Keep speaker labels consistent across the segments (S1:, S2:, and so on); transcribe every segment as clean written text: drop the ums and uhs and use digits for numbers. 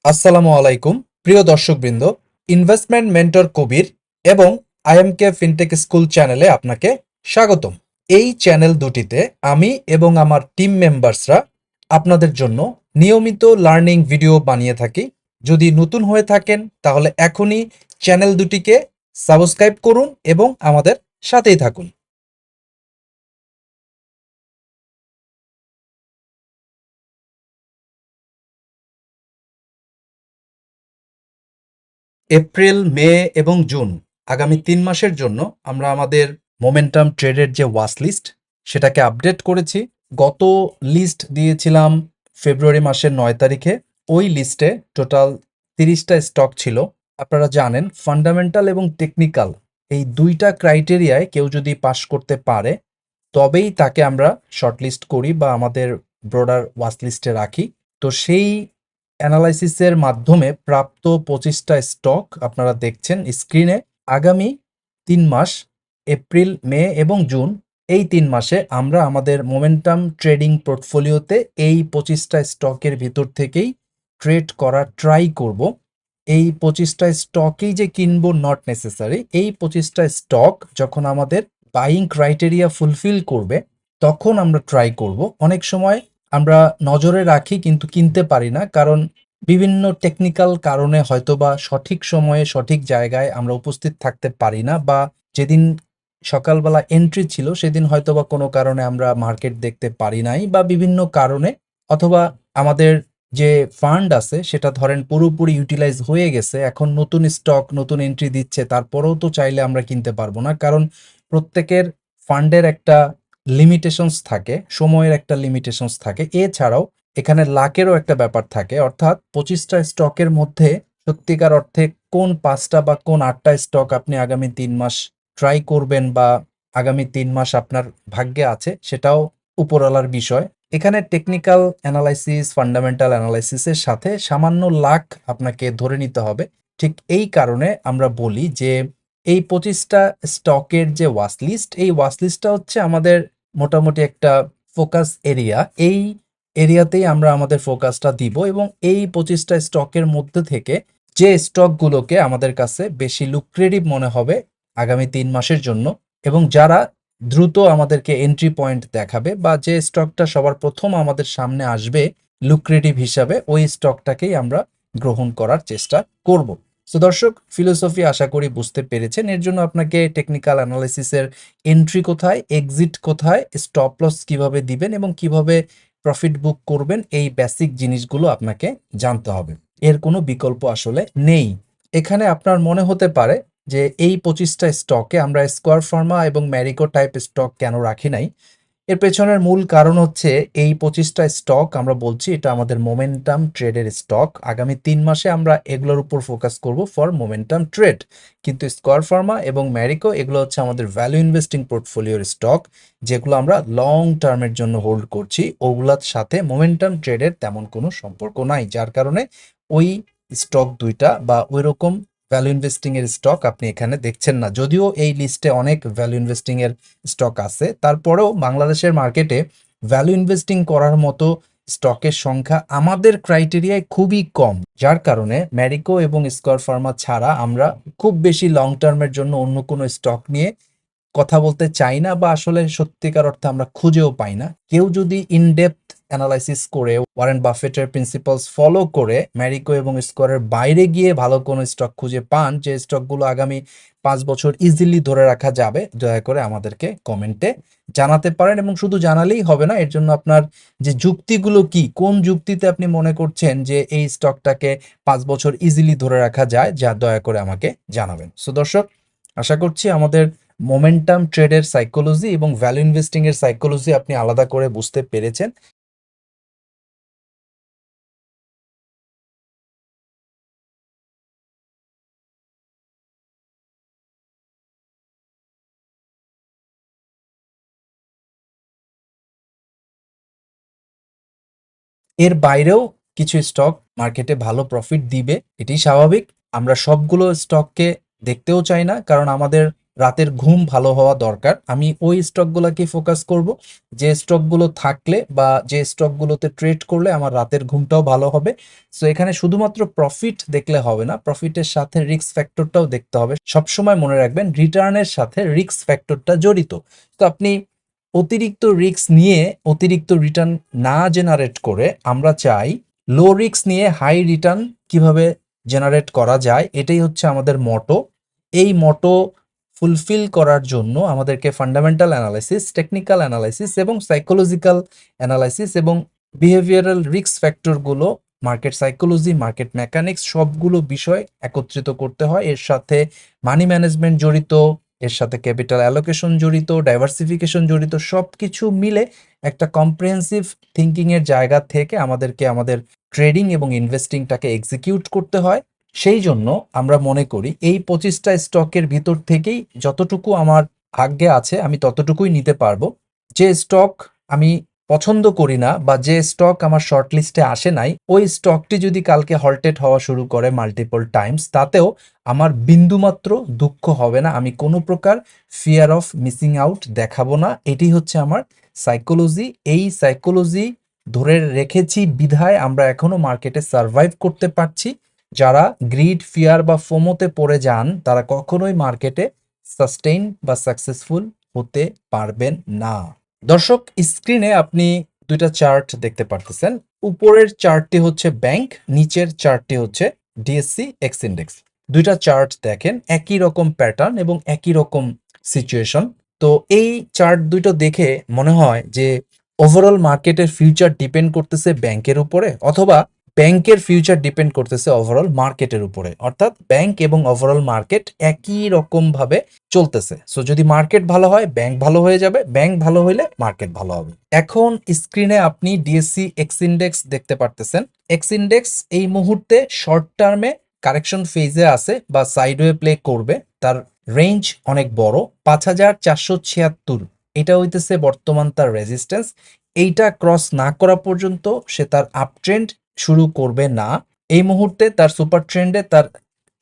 S1: আসসালামু আলাইকুম প্রিয় দর্শকবৃন্দ, ইনভেস্টমেন্ট মেন্টর কবির এবং আইএমকে ফিনটেক স্কুল চ্যানেলে আপনাকে স্বাগতম। এই চ্যানেল দুটিতে আমি এবং আমার টিম মেম্বার্সরা আপনাদের জন্য নিয়মিত লার্নিং ভিডিও বানিয়ে থাকি। যদি নতুন হয়ে থাকেন তাহলে এখনই চ্যানেল দুটিকে সাবস্ক্রাইব করুন এবং আমাদের সাথেই থাকুন। এপ্রিল, মে এবং জুন আগামী ৩ মাসের জন্য আমরা আমাদের মোমেন্টাম ট্রেডের যে ওয়াচ লিস্ট সেটাকে আপডেট করেছি। গত লিস্ট দিয়েছিলাম ফেব্রুয়ারি মাসের ৯ তারিখে। ওই লিস্টে টোটাল ৩০টা স্টক ছিল। আপনারা জানেন ফান্ডামেন্টাল এবং টেকনিক্যাল এই দুইটা ক্রাইটেরিয়ায় কেউ যদি পাশ করতে পারে তবেই তাকে আমরা শর্টলিস্ট করি বা আমাদের ব্রডার ওয়াচ লিস্টে রাখি। তো সেই অ্যানালাইসিসের মাধ্যমে প্রাপ্ত ২৫টা স্টক আপনারা দেখছেন স্ক্রিনে। আগামী ৩ মাস এপ্রিল, মে এবং জুন এই ৩ মাসে আমরা আমাদের মোমেন্টাম ট্রেডিং পোর্টফোলিওতে এই ২৫টা স্টকের ভিতর থেকেই ট্রেড করার ট্রাই করব। এই ২৫টা স্টকেই যে কিনবো নট নেসেসারি। এই ২৫টা স্টক যখন আমাদের বাইং ক্রাইটেরিয়া ফুলফিল করবে তখন আমরা ট্রাই করব। অনেক সময় আমরা নজরে রাখি কিন্তু কিনতে পারি না, কারণ বিভিন্ন টেকনিক্যাল কারণে হয়তোবা সঠিক সময়ে সঠিক জায়গায় আমরা উপস্থিত থাকতে পারি না, বা যেদিন সকালবেলা এন্ট্রি ছিল সেদিন হয়তোবা কোনো কারণে আমরা মার্কেট দেখতে পারি নাই, বা বিভিন্ন কারণে, অথবা আমাদের যে ফান্ড আছে সেটা ধরেন পুরোপুরি ইউটিলাইজ হয়ে গেছে, এখন নতুন স্টক নতুন এন্ট্রি দিচ্ছে, তারপরেও তো চাইলে আমরা কিনতে পারবো না, কারণ প্রত্যেকের ফান্ডের একটা লিমিটেশনস থাকে, সময়ের একটা লিমিটেশনস থাকে। এছাড়াও এখানে লাকেরও একটা ব্যাপার থাকে, অর্থাৎ ২৫টা স্টকের মধ্যে সত্যিকার অর্থে কোন ৫টা বা কোন ৮টা স্টক আপনি আগামী ৩ মাস ট্রাই করবেন বা আগামী ৩ মাস আপনার ভাগ্যে আছে সেটাও উপরওয়ালার বিষয়। এখানে টেকনিক্যাল অ্যানালাইসিস, ফান্ডামেন্টাল অ্যানালাইসিসের সাথে সামান্য লাক আপনাকে ধরে নিতে হবে। ঠিক এই কারণে আমরা বলি যে এই ২৫টা স্টকের যে ওয়াচ লিস্ট, এই ওয়াচ লিস্টটা হচ্ছে আমাদের মোটামুটি একটা ফোকাস এরিয়া। এই এরিয়াতেই আমরা আমাদের ফোকাসটা দিব এবং এই ২৫টা স্টকের মধ্যে থেকে যে স্টকগুলোকে আমাদের কাছে বেশি লুক্রেটিভ মনে হবে আগামী ৩ মাসের জন্য, এবং যারা দ্রুত আমাদেরকে এন্ট্রি পয়েন্ট দেখাবে বা যে স্টকটা সবার প্রথম আমাদের সামনে আসবে লুক্রেটিভ হিসাবে, ওই স্টকটাকেই আমরা গ্রহণ করার চেষ্টা করব। সো দর্শক, ফিলোসফি আশা করি বুঝতে পেরেছেন। এর জন্য আপনাকে টেকনিক্যাল অ্যানালাইসিসের এন্ট্রি কোথায়, এক্সিট কোথায়, স্টপ লস কিভাবে দিবেন এবং কিভাবে প্রফিট বুক করবেন, এই বেসিক জিনিসগুলো আপনাকে জানতে হবে। এর কোনো বিকল্প আসলে নেই। এখানে আপনার মনে হতে পারে যে এই ২৫টা স্টকে আমরা স্কোয়ার ফার্মা এবং ম্যারিকো টাইপ স্টক কেন রাখি নাই। এর পেছনের মূল কারণ হচ্ছে এই ২৫টা স্টক আমরা বলছি এটা আমাদের মোমেন্টাম ট্রেডের স্টক। আগামী ৩ মাসে আমরা এগুলোর উপর ফোকাস করব ফর মোমেন্টাম ট্রেড। কিন্তু স্কোয়ার ফার্মা এবং ম্যারিকো এগুলো হচ্ছে আমাদের ভ্যালু ইনভেস্টিং পোর্টফোলিওর স্টক, যেগুলো আমরা লং টার্মের জন্য হোল্ড করছি। ওগুলোর সাথে মোমেন্টাম ট্রেডের তেমন কোনো সম্পর্ক নাই, যার কারণে ওই স্টক দুইটা বা ওই রকম ভ্যালু ইনভেস্টিং এর স্টক আপনি এখানে দেখছেন না। যদিও এই লিস্টে অনেক ভ্যালু ইনভেস্টিং এর স্টক আছে, তারপরেও বাংলাদেশের মার্কেটে ভ্যালু ইনভেস্টিং করার মতো স্টকের সংখ্যা আমাদের ক্রাইটেরিয়ায় খুবই কম, যার কারণে ম্যারিকো এবং স্কয়ার ফার্মা ছাড়া আমরা খুব বেশি লং টার্মের জন্য অন্য কোনো স্টক নিয়ে কথা বলতে চাই না, বা আসলে সত্যিকার অর্থে আমরা খুঁজেও পাই না। কেউ যদি ইনডেপথ অ্যানালাইসিস করে ওয়ারেন বাফেটের প্রিন্সিপালস ফলো করে ম্যারিকো এবং স্কোয়ারের বাইরে গিয়ে ভালো কোনো স্টক খুঁজে পান যে স্টকগুলো আগামী ৫ বছর ইজিলি ধরে রাখা যাবে, দয়া করে আমাদেরকে কমেন্টে জানাতে পারেন। এবং শুধু জানালেই হবে না, এর জন্য আপনার যে যুক্তিগুলো কি, কোন যুক্তিতে আপনি মনে করছেন যে এই স্টকটাকে ৫ বছর ইজিলি ধরে রাখা যায়, যা দয়া করে আমাকে জানাবেন। সো দর্শক, আশা করছি আমাদের মোমেন্টাম ট্রেডের সাইকোলজি এবং ভ্যালু ইনভেস্টিং এর সাইকোলজি আপনি আলাদা করে বুঝতে পেরেছেন। এর বাইরেও কিছু স্টক মার্কেটে ভালো প্রফিট দিবে, এটি স্বাভাবিক। আমরা সবগুলো স্টককে দেখতেও চাই না, কারণ আমাদের রাতের ঘুম ভালো হওয়া দরকার। আমি ওই স্টকগুলোকে ফোকাস করব, যে স্টকগুলো থাকলে বা যে স্টকগুলোতে ট্রেড করলে আমার রাতের ঘুমটাও ভালো হবে। সো এখানে শুধুমাত্র প্রফিট দেখলে হবে না, প্রফিটের সাথে রিস্ক ফ্যাক্টরটাও দেখতে হবে। সবসময় মনে রাখবেন রিটার্নের সাথে রিস্ক ফ্যাক্টরটা জড়িত। তো আপনি অতিরিক্ত রিস্ক নিয়ে অতিরিক্ত রিটার্ন না জেনারেট করে আমরা চাই লো রিস্ক নিয়ে হাই রিটার্ন কিভাবে জেনারেট করা যায়, এটাই হচ্ছে আমাদের মটো। এই মটো ফুলফিল করার জন্য আমাদেরকে ফান্ডামেন্টাল অ্যানালাইসিস, টেকনিক্যাল অ্যানালাইসিস এবং সাইকোলজিক্যাল অ্যানালাইসিস এবং বিহেভিয়ারাল রিস্ক ফ্যাক্টরগুলো, মার্কেট সাইকোলজি, মার্কেট মেকানিক্স সবগুলো বিষয় একত্রিত করতে হয়। এর সাথে মানি ম্যানেজমেন্ট জড়িত, এর সাথে ক্যাপিটাল অ্যালোকেশন জড়িত, ডাইভার্সিফিকেশন জড়িত, সব কিছু মিলে একটা কম্প্রিহেন্সিভ থিঙ্কিংয়ের জায়গা থেকে আমাদেরকে আমাদের ট্রেডিং এবং ইনভেস্টিংটাকে এক্সিকিউট করতে হয়। সেই জন্য আমরা মনে করি এই 25টা স্টকের ভিতর থেকেই যতটুকু আমার ভাগ্যে আছে আমি ততটুকুই নিতে পারবো। যে স্টক আমি পছন্দ করি না বা যে স্টক আমার শর্ট লিস্টে আসে নাই, ওই স্টকটি যদি কালকে হল্টেড হওয়া শুরু করে মাল্টিপল টাইমস, তাতেও আমার বিন্দুমাত্র দুঃখ হবে না, আমি কোনো প্রকার ফিয়ার অফ মিসিং আউট দেখাবো না। এটি হচ্ছে আমার সাইকোলজি। এই সাইকোলজি ধরে রেখেছি বিধায় আমরা এখনো মার্কেটে সার্ভাইভ করতে পারছি। যারা গ্রিড, ফিয়ার বা ফোমোতে পড়ে যান তারা কখনোই মার্কেটে সাস্টেইন বা সাকসেসফুল হতে পারবেন না। দর্শক, স্ক্রিনে আপনি দুইটা চার্ট দেখতে পারতেছেন। উপরের চার্টটি হচ্ছে ব্যাংক, নিচের চার্টটি হচ্ছে ডিএসসি এক্স ইন্ডেক্স। দুইটা চার্ট দেখেন, একই রকম প্যাটার্ন এবং একই রকম সিচুয়েশন। তো এই চার্ট দুটো দেখে মনে হয় যে ওভারঅল মার্কেটের ফিউচার ডিপেন্ড করতেছে ব্যাংকের উপরে, অথবা ব্যাংকের ফিউচার ডিপেন্ড করতেছে ওভারঅল মার্কেটের উপরে। অর্থাৎ ব্যাংক এবং ওভারঅল মার্কেট একই রকম ভাবে চলতেছে। সো যদি মার্কেট ভালো হয় ব্যাংক ভালো হয়ে যাবে, ব্যাংক ভালো হইলে মার্কেট ভালো হবে। এখন স্ক্রিনে আপনি ডিএসসি এক্স ইন্ডেক্স দেখতে পারতেছেন। এক্স ইন্ডেক্স এই মুহূর্তে শর্ট টার্মে কারেকশন ফেজে আছে বা সাইডওয়ে প্লে করবে। তার রেঞ্জ অনেক বড়, 5476, এটা হইতেছে বর্তমান তার রেজিস্ট্যান্স। এইটা ক্রস না করা পর্যন্ত সে তার আপ ট্রেন্ড শুরু করবে না। এই মুহূর্তে তার সুপার ট্রেন্ডে তার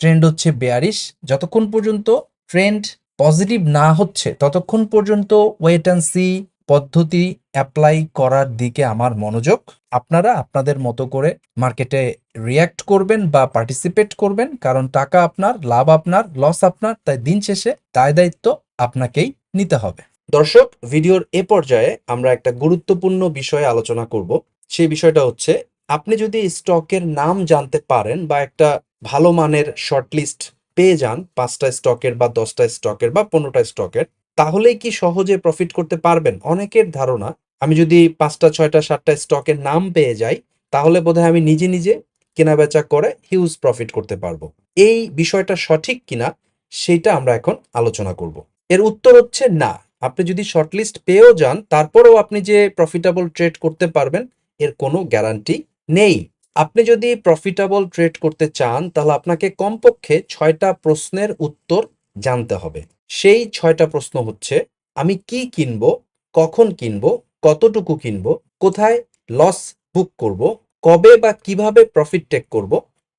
S1: ট্রেন্ড হচ্ছে বেয়ারিশ। যতক্ষণ পর্যন্ত ট্রেন্ড পজিটিভ না হচ্ছে ততক্ষণ পর্যন্ত ওয়েট অ্যান্ড সি পদ্ধতি অ্যাপ্লাই করার দিকে আমার মনোযোগ। আপনারা আপনাদের মতো করে মার্কেটে রিয়্যাক্ট করবেন বা পার্টিসিপেট করবেন, কারণ টাকা আপনার, লাভ আপনার, লস আপনার, তাই দিন শেষে দায় দায়িত্ব আপনাকেই নিতে হবে। দর্শক, ভিডিওর এ পর্যায়ে আমরা একটা গুরুত্বপূর্ণ বিষয়ে আলোচনা করব। সেই বিষয়টা হচ্ছে, আপনি যদি স্টকের নাম জানতে পারেন বা একটা ভালো মানের শর্টলিস্ট পেয়ে যান 5টা স্টকের বা 10টা স্টকের বা 15টা স্টকের, তাহলেই কি সহজে প্রফিট করতে পারবেন? অনেকের ধারণা আমি যদি 5টা 6টা 7টা স্টকের নাম পেয়ে যাই তাহলে বোধহয় আমি নিজে নিজে কেনাবেচা করে হিউজ প্রফিট করতে পারবো। এই বিষয়টা সঠিক কিনা সেটা আমরা এখন আলোচনা করব। এর উত্তর হচ্ছে না। আপনি যদি শর্টলিস্ট পেয়েও যান তারপরেও আপনি যে প্রফিটেবল ট্রেড করতে পারবেন এর কোনো গ্যারান্টি নেই। আপনি যদি প্রফিটেবল ট্রেড করতে চান তাহলে আপনাকে কমপক্ষে 6টা প্রশ্নের উত্তর জানতে হবে। সেই 6টা প্রশ্ন হচ্ছে, আমি কি কিনবো, কখন কিনবো, কতটুকু কিনবো, কোথায় লস বুক করব, কবে বা কিভাবে প্রফিট টেক করব,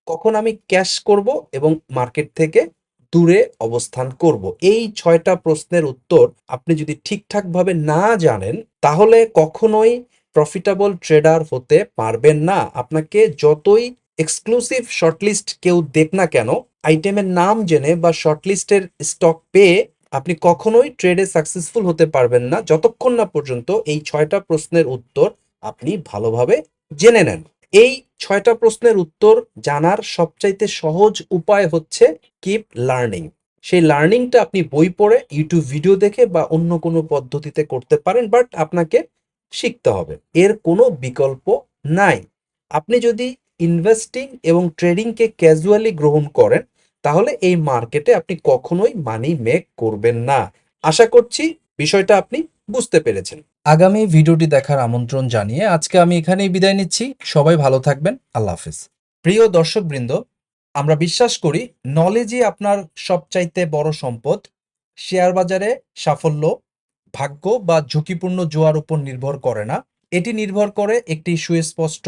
S1: কখন আমি ক্যাশ করব এবং মার্কেট থেকে দূরে অবস্থান করব। এই 6টা প্রশ্নের উত্তর আপনি যদি ঠিকঠাকভাবে না জানেন তাহলে কখনোই প্রফিটেবল ট্রেডার হতে পারবেন না। আপনাকে যতই এক্সক্লুসিভ শর্টলিস্ট কেউ দেখ না কেন, আইটেমের নাম জেনে বা শর্টলিস্টের স্টক পেয়ে আপনি কখনোই ট্রেডে সাকসেসফুল হতে পারবেন না যতক্ষণ না পর্যন্ত এই 6টা প্রশ্নের উত্তর আপনি ভালোভাবে জেনে নেন। এই 6টা প্রশ্নের উত্তর জানার সবচাইতে সহজ উপায় হচ্ছে কিপ লার্নিং। সেই লার্নিংটা আপনি বই পড়ে, ইউটিউব ভিডিও দেখে বা অন্য কোনো পদ্ধতিতে করতে পারেন, বাট আপনাকে শিখতে হবে, এর কোনো বিকল্প নাই। আপনি যদি ইনভেস্টিং এবং ট্রেডিংকে ক্যাজুয়ালি গ্রহণ করেন তাহলে এই মার্কেটে আপনি কখনোই মানি মেক করবেন না। আশা করছি বিষয়টা আপনি বুঝতে পেরেছেন। আগামী ভিডিওটি দেখার আমন্ত্রণ জানিয়ে আজকে আমি এখানেই বিদায় নিচ্ছি। সবাই ভালো থাকবেন। আল্লাহ হাফেজ। প্রিয় দর্শকবৃন্দ, আমরা বিশ্বাস করি নলেজই আপনার সবচাইতে বড় সম্পদ। শেয়ার বাজারে সাফল্য ভাগ্য বা ঝুঁকিপূর্ণ জোয়ার উপর নির্ভর করে না, এটি নির্ভর করে একটি সুস্পষ্ট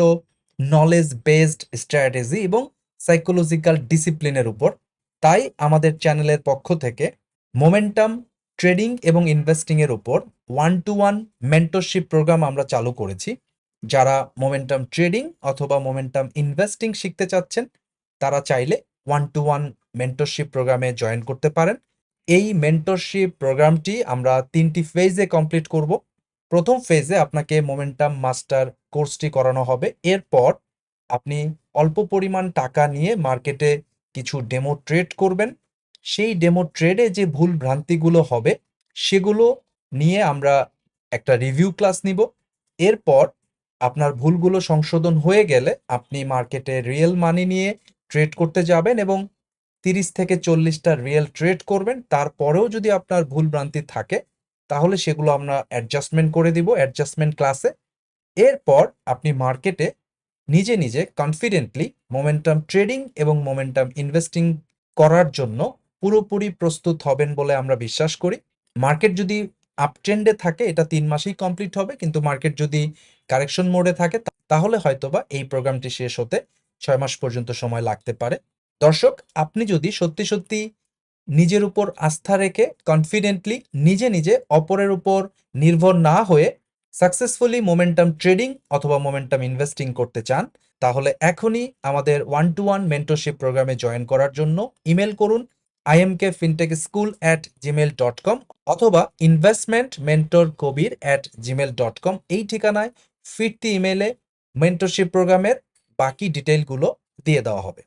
S1: নলেজ বেসড স্ট্র্যাটেজি এবং সাইকোলজিক্যাল ডিসিপ্লিনের উপর। তাই আমাদের চ্যানেলের পক্ষ থেকে মোমেন্টাম ট্রেডিং এবং ইনভেস্টিংয়ের উপর 1-to-1 মেন্টরশিপ প্রোগ্রাম আমরা চালু করেছি। যারা মোমেন্টাম ট্রেডিং অথবা মোমেন্টাম ইনভেস্টিং শিখতে চাচ্ছেন, তারা চাইলে 1-to-1 মেন্টরশিপ প্রোগ্রামে জয়েন করতে পারেন। এই মেন্টরশিপ প্রোগ্রামটি আমরা 3টি ফেজে কমপ্লিট করব। প্রথম ফেজে আপনাকে মোমেন্টাম মাস্টার কোর্সটি করানো হবে। এরপর আপনি অল্প পরিমাণ টাকা নিয়ে মার্কেটে কিছু ডেমো ট্রেড করবেন। সেই ডেমো ট্রেডে যে ভুল ভ্রান্তিগুলো হবে সেগুলো নিয়ে আমরা একটা রিভিউ ক্লাস নিব। এরপর আপনার ভুলগুলো সংশোধন হয়ে গেলে আপনি মার্কেটে রিয়েল মানি নিয়ে ট্রেড করতে যাবেন এবং 30 থেকে 40টা রিয়েল ট্রেড করবেন। তারপরেও যদি আপনার ভুল ভ্রান্তি থাকে তাহলে সেগুলো আমরা অ্যাডজাস্টমেন্ট করে দিব অ্যাডজাস্টমেন্ট ক্লাসে। এরপর আপনি মার্কেটে নিজে নিজে কনফিডেন্টলি মোমেন্টাম ট্রেডিং এবং মোমেন্টাম ইনভেস্টিং করার জন্য পুরোপুরি প্রস্তুত হবেন বলে আমরা বিশ্বাস করি। মার্কেট যদি আপ ট্রেন্ডে থাকে এটা 3 মাসেই কমপ্লিট হবে, কিন্তু মার্কেট যদি কারেকশন মোডে থাকে তাহলে হয়তোবা এই প্রোগ্রামটি শেষ হতে 6 মাস পর্যন্ত সময় লাগতে পারে। দর্শক, আপনি যদি সত্যি সত্যি নিজের উপর আস্থা রেখে কনফিডেন্টলি নিজে নিজে অপরের উপর নির্ভর না হয়ে সাকসেসফুলি মোমেন্টাম ট্রেডিং অথবা মোমেন্টাম ইনভেস্টিং করতে চান, তাহলে এখনই আমাদের 1-to-1 মেন্টরশিপ প্রোগ্রামে জয়েন করার জন্য ইমেল করুন imkfintechschool@gmail.com অথবা investmentmentorkobir@gmail.com। এই ঠিকানায় ফিরতি ইমেলে মেন্টরশিপ প্রোগ্রামের বাকি ডিটেইলগুলো দিয়ে দেওয়া হবে।